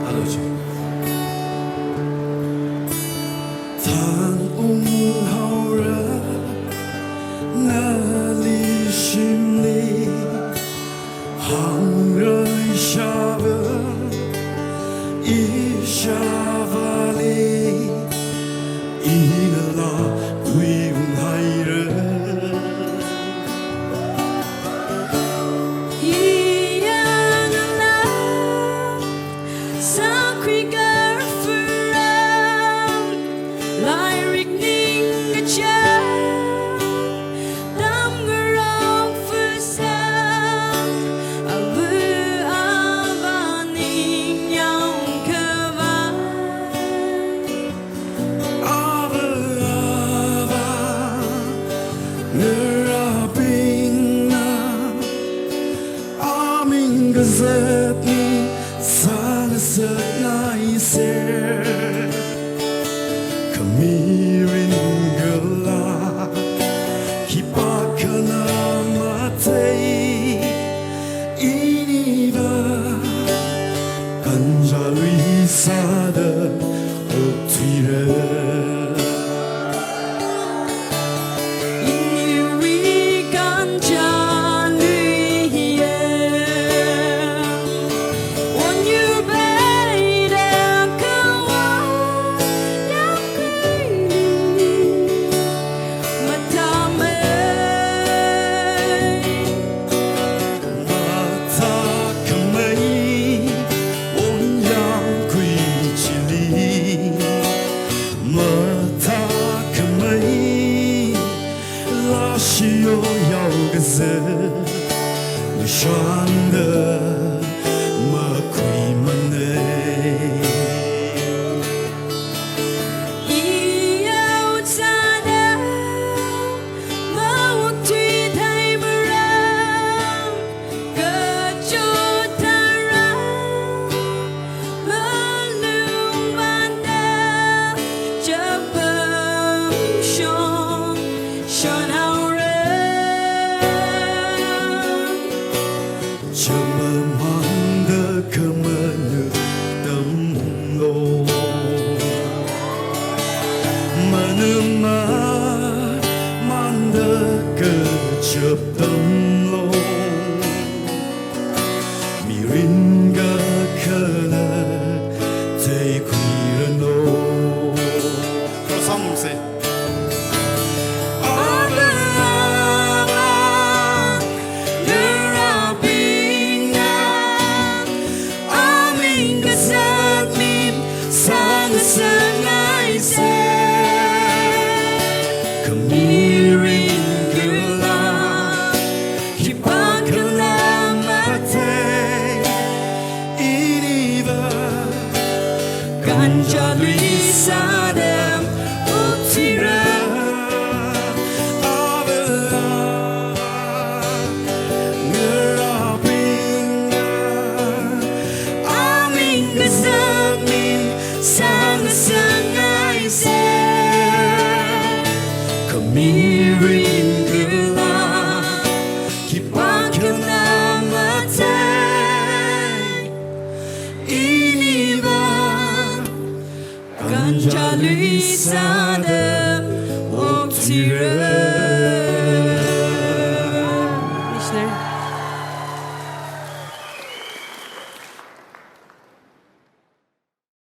阿罗吉，谈无好人，那里心里行人下边一下巴里，一个拉归海人。Gazetni sana ise kamirin gala kipakana matei ini ba kanjalui sada otire需要有个字，你选的么亏么呢？一有差的，么我对太不让，个就他让，么路完的，这本熊熊好。这么忙的可么呢等喽，么呢忙的个这等喽，迷人个可能最亏人喽。그래서한번세 Ganja Luisa